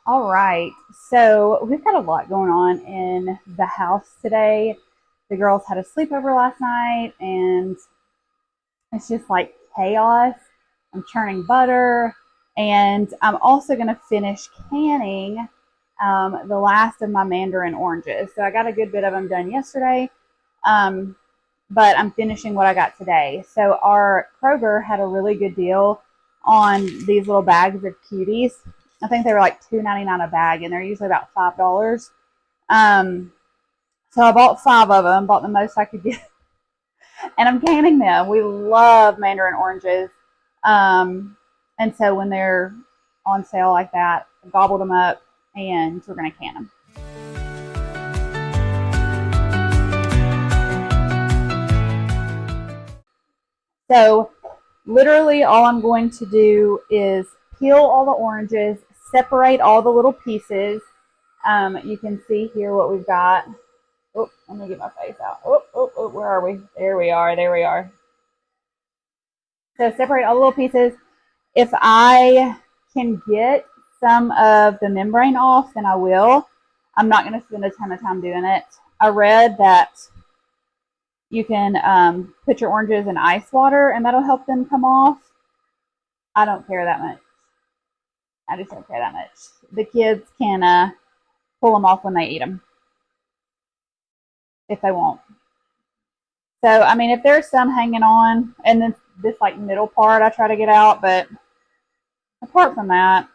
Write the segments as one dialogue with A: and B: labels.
A: All right. So we've got a lot going on in the house today. The girls had a sleepover last night and it's just like chaos. I'm churning butter and I'm also going to finish canning the last of my mandarin oranges. So I got a good bit of them done yesterday, um, but I'm finishing what I got today. So our Kroger had a really good deal on these little bags of cuties. I think they were like $2.99 a bag, and they're usually about $5. Um, so I bought 5 of them, bought the most I could get, and I'm canning them. We love mandarin oranges, and so when they're on sale like that, I gobbled them up, and we're gonna can them. So literally all I'm going to do is peel all the oranges, separate all the little pieces. You can see here what we've got. Oh, let me get my face out. Oh, where are we? There we are. There we are. So separate all the little pieces. If I can get some of the membrane off, then I will. I'm not going to spend a ton of time doing it. I read that you can put your oranges in ice water and that'll help them come off. I don't care that much. I just don't care that much. The kids can pull them off when they eat them if they want. So, I mean, if there's some hanging on, and then this like middle part I try to get out, but apart from that,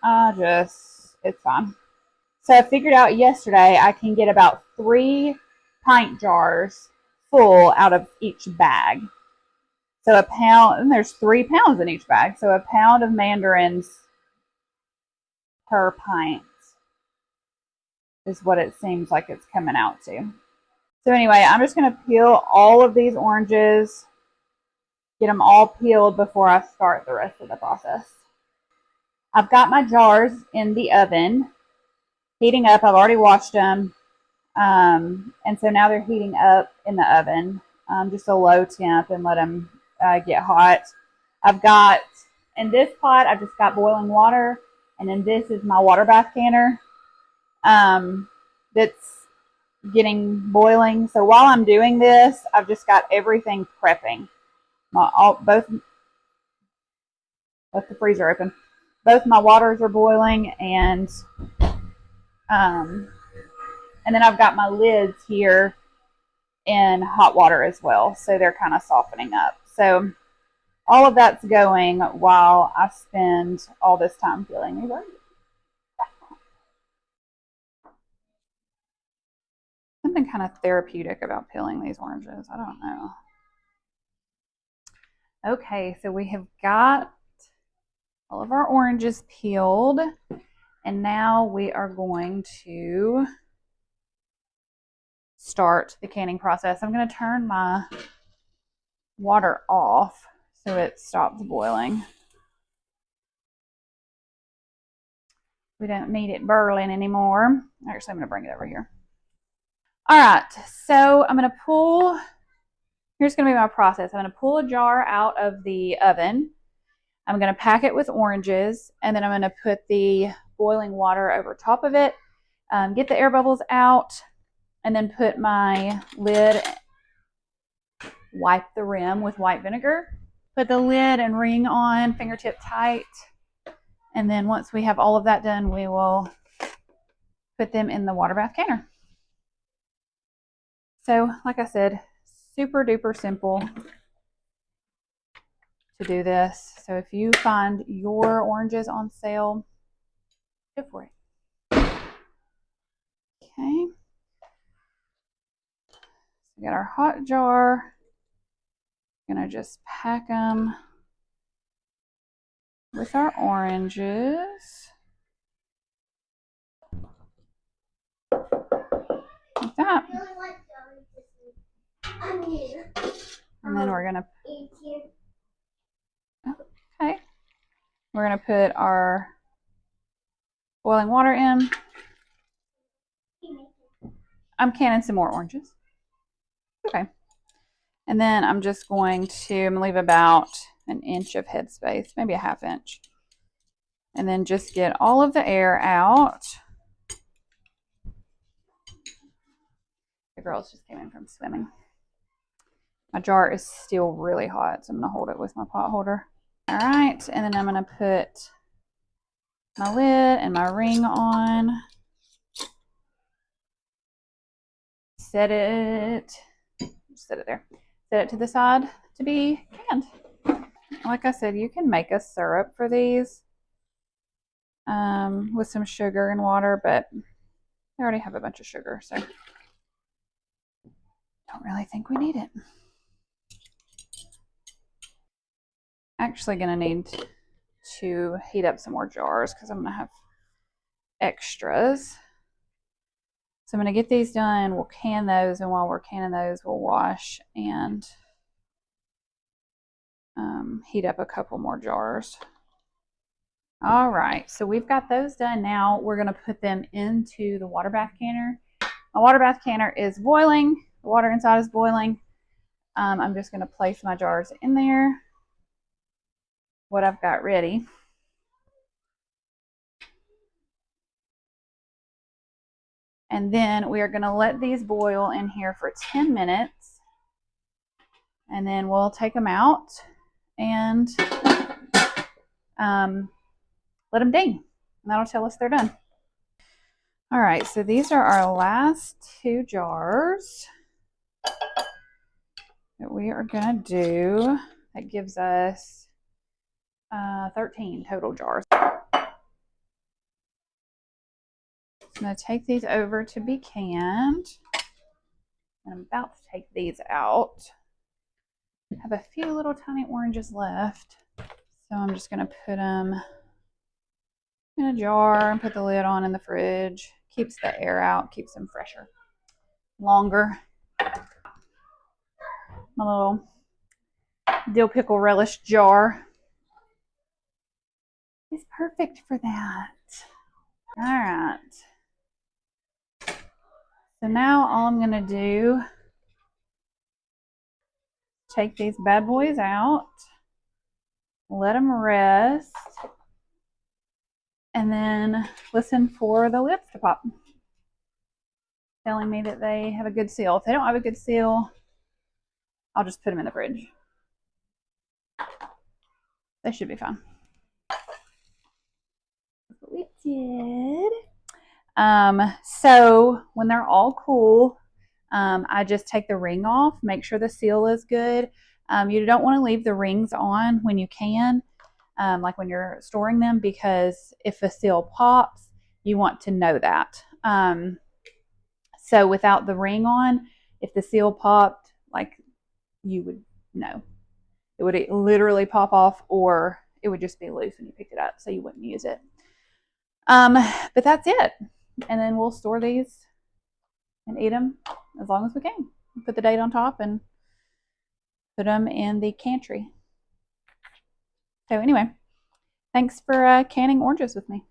A: it's fine. So I figured out yesterday I can get about 3 pint jars full out of each bag. So a pound, and there's 3 pounds in each bag. So a pound of mandarins per pint is what it seems like it's coming out to. So anyway, I'm just going to peel all of these oranges, get them all peeled before I start the rest of the process. I've got my jars in the oven, heating up. I've already washed them. And so now they're heating up in the oven, just a low temp, and let them get hot. I've got, in this pot, I've just got boiling water, and then this is my water bath canner that's getting boiling. So while I'm doing this, I've just got everything prepping. Both the freezer open. Both my waters are boiling, and then I've got my lids here in hot water as well, so they're kind of softening up. So all of that's going while I spend all this time peeling these oranges. Something kind of therapeutic about peeling these oranges. I don't know. Okay, so we have got all of our oranges peeled, and now we are going to start the canning process. I'm going to turn my water off so it stops boiling. We don't need it boiling anymore. Actually, I'm going to bring it over here. All right, so I'm going to pull, here's going to be my process. I'm going to pull a jar out of the oven. I'm going to pack it with oranges, and then I'm going to put the boiling water over top of it, get the air bubbles out, and then put my lid, wipe the rim with white vinegar, put the lid and ring on fingertip tight, and then once we have all of that done, we will put them in the water bath canner. So, like I said, super duper simple to do this. So if you find your oranges on sale, go for it. Okay. So we got our hot jar. Gonna just pack them with our oranges. Like that. And then we're gonna, okay. We're gonna put our boiling water in. I'm canning some more oranges. Okay. And then I'm just going to leave about an inch of headspace, maybe a half inch. and then just get all of the air out. The girls just came in from swimming. My jar is still really hot, so I'm going to hold it with my pot holder. All right, and then I'm going to put my lid and my ring on. Set it there. Set it to the side to be canned. Like I said, you can make a syrup for these with some sugar and water, but I already have a bunch of sugar, so don't really think we need it. Actually going to need to heat up some more jars because I'm going to have extras. So I'm going to get these done. We'll can those, and while we're canning those, we'll wash and heat up a couple more jars. All right, so we've got those done. Now we're going to put them into the water bath canner. My water bath canner is boiling. The water inside is boiling. I'm just going to place my jars in there, what I've got ready. And then we are going to let these boil in here for 10 minutes. And then we'll take them out and let them ding. And that'll tell us they're done. All right, so these are our last 2 jars that we are going to do. That gives us 13 total jars. I'm going to take these over to be canned. And I'm about to take these out. I have a few little tiny oranges left. So I'm just going to put them in a jar and put the lid on in the fridge. Keeps the air out, keeps them fresher, longer. My little dill pickle relish jar is perfect for that. All right. So now all I'm going to do, take these bad boys out, let them rest, and then listen for the lips to pop, telling me that they have a good seal. If they don't have a good seal, I'll just put them in the fridge. They should be fine. That's what we did. So when they're all cool, I just take the ring off, make sure the seal is good. You don't want to leave the rings on when you can, like when you're storing them, because if a seal pops, you want to know that. So without the ring on, if the seal popped, like, you would know. It would literally pop off, or it would just be loose when you picked it up, so you wouldn't use it. But that's it. And then we'll store these and eat them as long as we can. Put the date on top and put them in the pantry. So anyway, thanks for canning oranges with me.